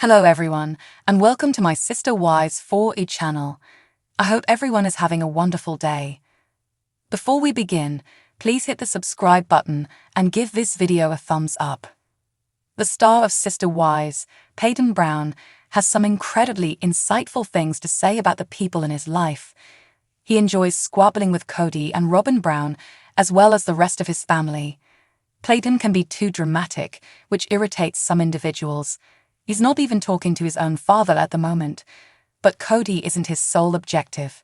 Hello everyone, and welcome to my Sister Wives 4E channel. I hope everyone is having a wonderful day. Before we begin, please hit the subscribe button and give this video a thumbs up. The star of Sister Wives, Peyton Brown, has some incredibly insightful things to say about the people in his life. He enjoys squabbling with Kody and Robyn Brown, as well as the rest of his family. Peyton can be too dramatic, which irritates some individuals. He's not even talking to his own father at the moment, but Kody isn't his sole objective.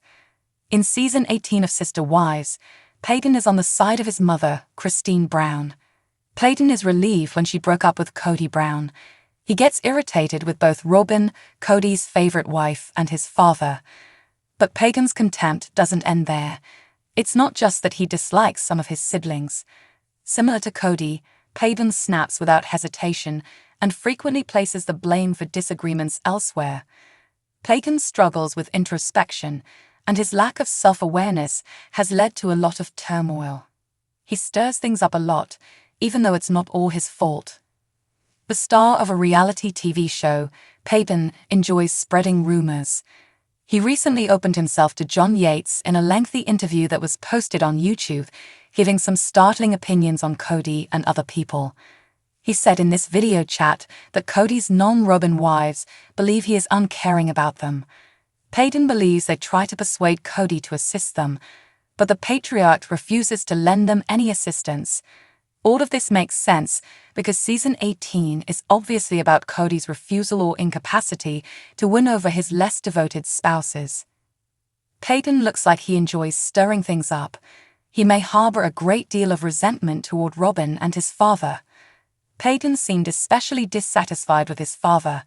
In Season 18 of Sister Wives, Peyton is on the side of his mother, Christine Brown. Peyton is relieved when she broke up with Kody Brown. He gets irritated with both Robyn, Kody's favorite wife, and his father. But Peyton's contempt doesn't end there. It's not just that he dislikes some of his siblings. Similar to Kody, Peyton snaps without hesitation and frequently places the blame for disagreements elsewhere. Peyton struggles with introspection, and his lack of self-awareness has led to a lot of turmoil. He stirs things up a lot, even though it's not all his fault. The star of a reality TV show, Peyton enjoys spreading rumors. He recently opened himself to John Yates in a lengthy interview that was posted on YouTube, giving some startling opinions on Kody and other people. He said in this video chat that Kody's non-Robyn wives believe he is uncaring about them. Peyton believes they try to persuade Kody to assist them, but the patriarch refuses to lend them any assistance. All of this makes sense because Season 18 is obviously about Kody's refusal or incapacity to win over his less devoted spouses. Peyton looks like he enjoys stirring things up. He may harbor a great deal of resentment toward Robyn and his father. Peyton seemed especially dissatisfied with his father.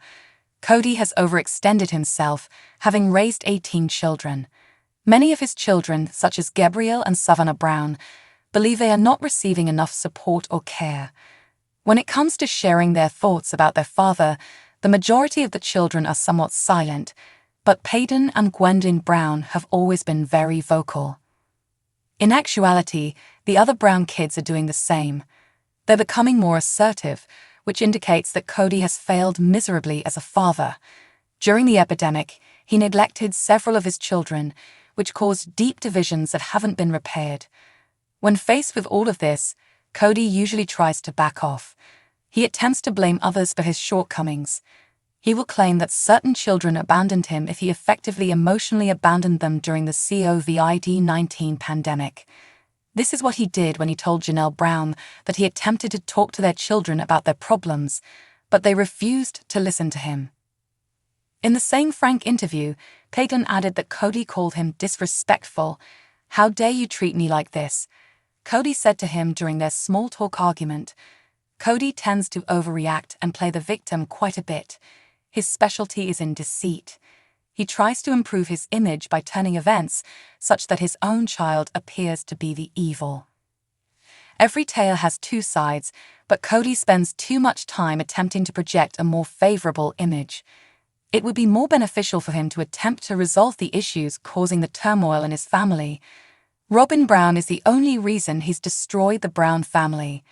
Kody has overextended himself, having raised 18 children. Many of his children, such as Gabrielle and Savannah Brown, believe they are not receiving enough support or care. When it comes to sharing their thoughts about their father, the majority of the children are somewhat silent, but Peyton and Gwendolyn Brown have always been very vocal. In actuality, the other Brown kids are doing the same. They're becoming more assertive, which indicates that Kody has failed miserably as a father. During the epidemic, he neglected several of his children, which caused deep divisions that haven't been repaired. When faced with all of this, Kody usually tries to back off. He attempts to blame others for his shortcomings. He will claim that certain children abandoned him if he effectively emotionally abandoned them during the COVID-19 pandemic. This is what he did when he told Janelle Brown that he attempted to talk to their children about their problems, but they refused to listen to him. In the same frank interview, Peyton added that Kody called him disrespectful. "How dare you treat me like this?" Kody said to him during their small talk argument. Kody tends to overreact and play the victim quite a bit. His specialty is in deceit. He tries to improve his image by turning events such that his own child appears to be the evil. Every tale has two sides, but Kody spends too much time attempting to project a more favorable image. It would be more beneficial for him to attempt to resolve the issues causing the turmoil in his family. Robyn Brown is the only reason he's destroyed the Brown family.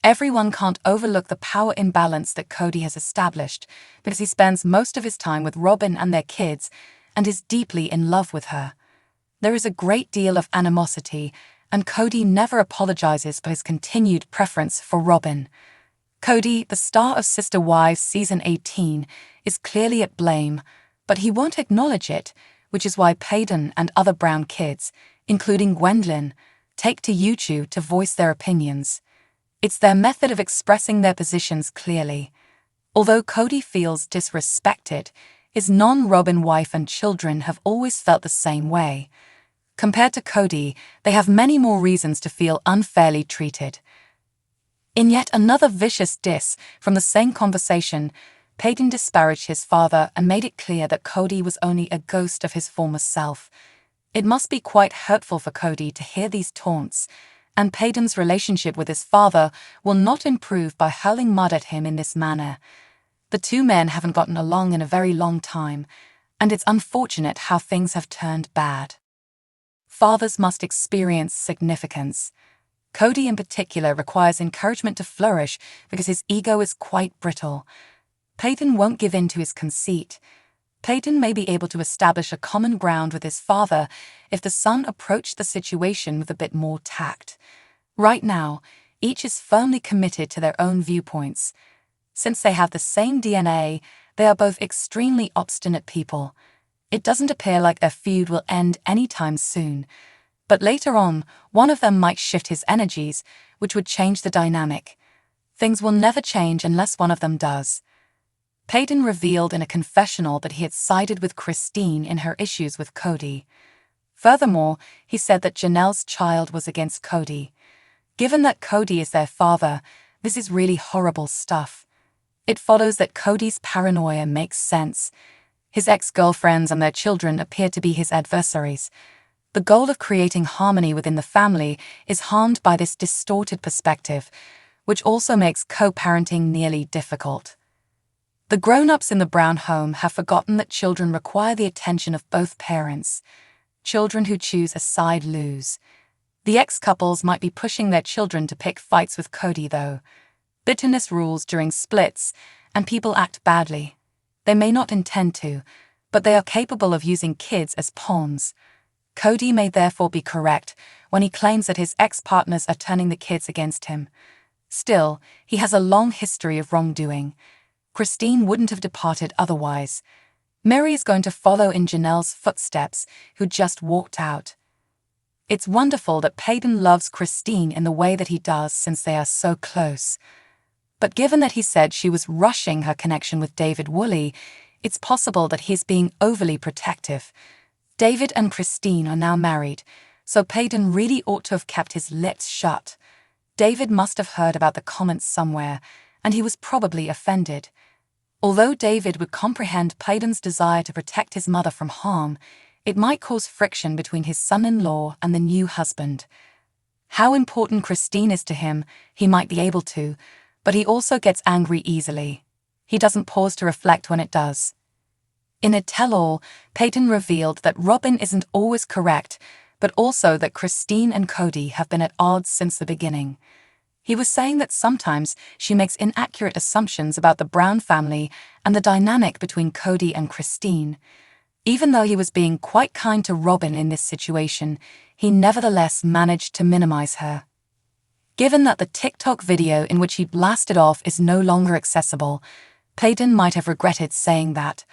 Everyone can't overlook the power imbalance that Kody has established because he spends most of his time with Robyn and their kids and is deeply in love with her. There is a great deal of animosity, and Kody never apologizes for his continued preference for Robyn. Kody, the star of Sister Wives Season 18, is clearly at blame, but he won't acknowledge it, which is why Peyton and other Brown kids, including Gwendolyn, take to YouTube to voice their opinions. It's their method of expressing their positions clearly. Although Kody feels disrespected, his non-Robyn wife and children have always felt the same way. Compared to Kody, they have many more reasons to feel unfairly treated. In yet another vicious diss from the same conversation, Peyton disparaged his father and made it clear that Kody was only a ghost of his former self. It must be quite hurtful for Kody to hear these taunts, and Peyton's relationship with his father will not improve by hurling mud at him in this manner. The two men haven't gotten along in a very long time, and it's unfortunate how things have turned bad. Fathers must experience significance. Kody in particular requires encouragement to flourish because his ego is quite brittle. Peyton won't give in to his conceit. Peyton may be able to establish a common ground with his father if the son approached the situation with a bit more tact. Right now, each is firmly committed to their own viewpoints. Since they have the same DNA, they are both extremely obstinate people. It doesn't appear like their feud will end anytime soon. But later on, one of them might shift his energies, which would change the dynamic. Things will never change unless one of them does. Peyton revealed in a confessional that he had sided with Christine in her issues with Kody. Furthermore, he said that Janelle's child was against Kody. Given that Kody is their father, this is really horrible stuff. It follows that Kody's paranoia makes sense. His ex-girlfriends and their children appear to be his adversaries. The goal of creating harmony within the family is harmed by this distorted perspective, which also makes co-parenting nearly difficult. The grown-ups in the Brown home have forgotten that children require the attention of both parents. Children who choose a side lose. The ex-couples might be pushing their children to pick fights with Kody, though. Bitterness rules during splits, and people act badly. They may not intend to, but they are capable of using kids as pawns. Kody may therefore be correct when he claims that his ex-partners are turning the kids against him. Still, he has a long history of wrongdoing. Christine wouldn't have departed otherwise. Mary is going to follow in Janelle's footsteps, who just walked out. It's wonderful that Peyton loves Christine in the way that he does since they are so close. But given that he said she was rushing her connection with David Woolley, it's possible that he's being overly protective. David and Christine are now married, so Peyton really ought to have kept his lips shut. David must have heard about the comments somewhere, and he was probably offended. Although David would comprehend Peyton's desire to protect his mother from harm, it might cause friction between his son-in-law and the new husband. How important Christine is to him, he might be able to, but he also gets angry easily. He doesn't pause to reflect when it does. In a tell-all, Peyton revealed that Robyn isn't always correct, but also that Christine and Kody have been at odds since the beginning. He was saying that sometimes she makes inaccurate assumptions about the Brown family and the dynamic between Kody and Christine. Even though he was being quite kind to Robyn in this situation, he nevertheless managed to minimize her. Given that the TikTok video in which he blasted off is no longer accessible, Peyton might have regretted saying that.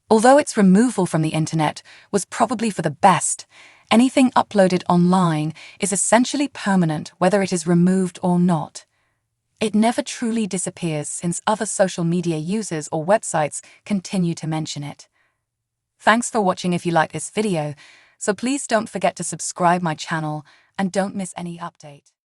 Although its removal from the internet was probably for the best, anything uploaded online is essentially permanent whether it is removed or not. It never truly disappears since other social media users or websites continue to mention it. Thanks for watching. If you like this video, so please don't forget to subscribe my channel and don't miss any update.